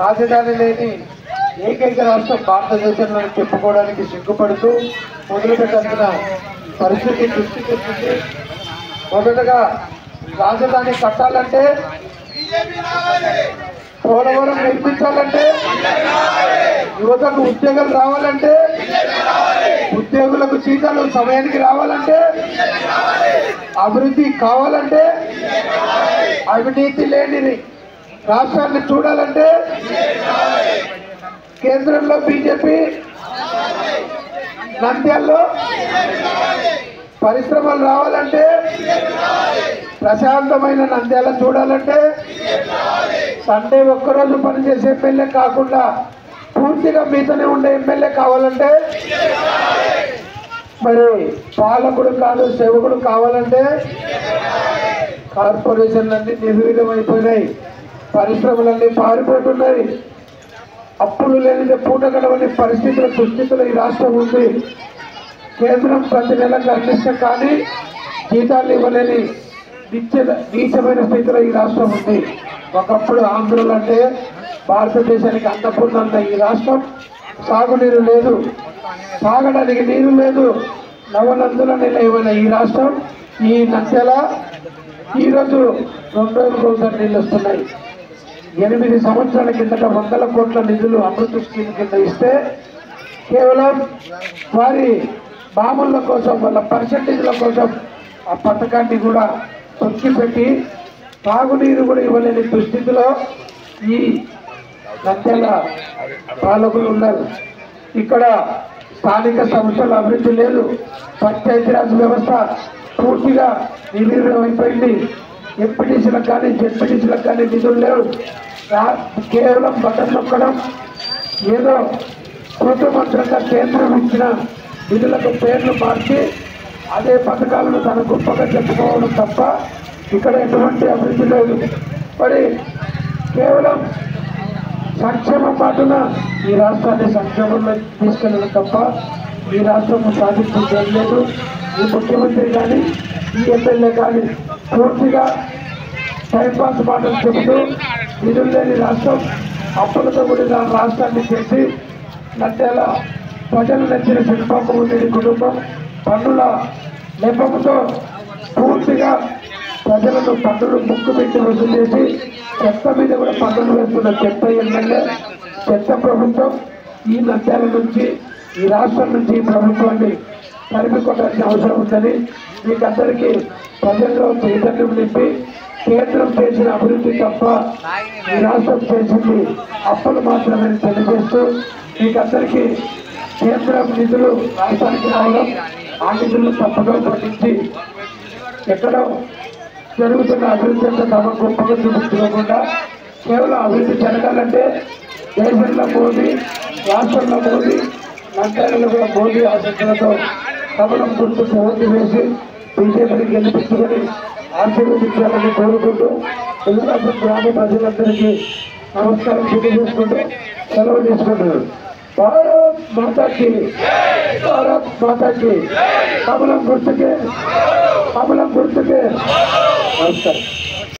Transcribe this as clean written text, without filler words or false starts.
రాజధాని లేని ఏకైక రాష్ట్రం భారతదేశంలో చెప్పుకోవడానికి సిగ్గుపడుతూ మొదలుపెట్టాల్సిన పరిస్థితి దృష్టికి వచ్చింది. మొదటగా రాజధాని కట్టాలంటే, పోలవరం నిర్మించాలంటే, యువతకు ఉద్యోగాలు రావాలంటే, ఉద్యోగులకు జీతాలు సమయానికి రావాలంటే, అభివృద్ధి కావాలంటే, అవినీతి లేని రాష్ట్రాన్ని చూడాలంటే, కేంద్రంలో బీజేపీ, నంద్యాలలో పరిశ్రమలు రావాలంటే, ప్రశాంతమైన నంద్యాల చూడాలంటే, సండే ఒక్కరోజు పనిచేసే ఎమ్మెల్యే కాకుండా పూర్తిగా మీతోనే ఉండే ఎమ్మెల్యే కావాలంటే, మరి పాలకుడు కాదు సేవకుడు కావాలంటే, కార్పొరేషన్లన్నీ నిర్వీర్యమైపోయినాయి, పరిశ్రమలన్నీ పారిపోతున్నాయి, అప్పులు లేనిదే పూట గడవని పరిస్థితుల దుస్థితులు ఈ రాష్ట్రం ఉంది. కేంద్రం ప్రతి నెలకు అందిస్తే కానీ జీతాలు ఇవ్వలేని నీచమైన స్థితిలో ఈ రాష్ట్రం ఉంది. ఒకప్పుడు ఆంధ్రులు అంటే భారతదేశానికి అన్నపూర్ణ ఈ రాష్ట్రం. సాగునీరు లేదు, తాగడానికి నీరు లేదు, నవనందుల నిలయమైన ఈ రాష్ట్రం, ఈ నంద్యాల ఈరోజు 2 రోజులకు ఒకసారి నీళ్ళు వస్తున్నాయి. 8 సంవత్సరాల కిందట 100 కోట్ల నిధులు అమృత స్కీమ్ కింద ఇస్తే కేవలం వారి మామూళ్ళ కోసం, వాళ్ళ పర్సంటేజ్ల కోసం ఆ పథకాన్ని కూడా తొక్కిపెట్టి తాగునీరు కూడా ఇవ్వలేని దుస్థితిలో ఈ నంద్యాల పాలకులు ఉన్నారు. ఇక్కడ స్థానిక సంస్థల అభివృద్ధి లేదు, పంచాయతీరాజ్ వ్యవస్థ పూర్తిగా నిర్వీర్యమైపోయింది. ఎంపీటీసీలకు కానీ జెడ్పీటీసీలకు కానీ నిధులు లేవు. కేవలం బటన్ నొక్కడం, ఏదో కృతమంత్రంగా కేంద్రం ఇచ్చిన నిధులకు పేర్లు మార్చి అదే పథకాలను తన గొప్పగా చెప్పుకోవడం తప్ప ఇక్కడ ఎటువంటి అభివృద్ధి లేదు. మరి కేవలం సంక్షేమం మాటున ఈ రాష్ట్రాన్ని సంక్షేమంలో తీసుకెళ్ళడం తప్ప ఈ రాష్ట్రం సాధించేది లేదు. ఈ ముఖ్యమంత్రి కానీ ఈ ఎమ్మెల్యే కానీ పూర్తిగా టైంపాస్ మాటలు చెబుతూ నిధులు లేని రాష్ట్రం, అప్పులతో కూడిన రాష్ట్రాన్ని చేసి నంద్యాల ప్రజలు నచ్చిన శిల్పము లేని కుటుంబం పన్నుల నెపంతో పూర్తిగా ప్రజలను పన్నులు ముక్కు పెట్టి వసూలు చేసి చెత్త మీద కూడా పన్నులు వేస్తున్న చెత్త ఎమ్మెల్యే, చెత్త ప్రభుత్వం ఈ నంద్యాల నుంచి, ఈ రాష్ట్రం నుంచి ఈ ప్రభుత్వాన్ని తరిమికొట్టాల్సిన అవసరం ఉందని మీకు అందరికీ ప్రజల్లో చైతన్యం నింపి కేంద్రం చేసిన అభివృద్ధి తప్ప ఈ రాష్ట్రం చేసింది అప్పులు మాత్రమే తెలియజేస్తూ మీకందరికీ కేంద్రం నిధులు రాష్ట్రానికి రావడం, ఆ నిధులను తప్పగా పట్టించి ఎక్కడో జరుగుతున్న అభివృద్ధి అంతా తమ గొప్పగా చూపించుకోకుండా కేవలం అభివృద్ధి జరగాలంటే దేశంలో మోదీ, రాష్ట్రంలో మోదీ, నంద్యాలలో కూడా మోదీ ఆశీస్సులతో కమలం గుర్తు ఓటు వేసి బీజేపీని గెలిపించుకొని ఆశీర్వదించాలని కోరుకుంటూ తెలుగుదేశం గ్రామ ప్రజలందరికీ నమస్కారం తెలియజేసుకుంటూ సెలవు తీసుకుంటున్నారు. భారత్ మాతాకి, భారత్ మాతాకి, కమలం గుర్తుకే, కమలం గుర్తుకే. నమస్కారం.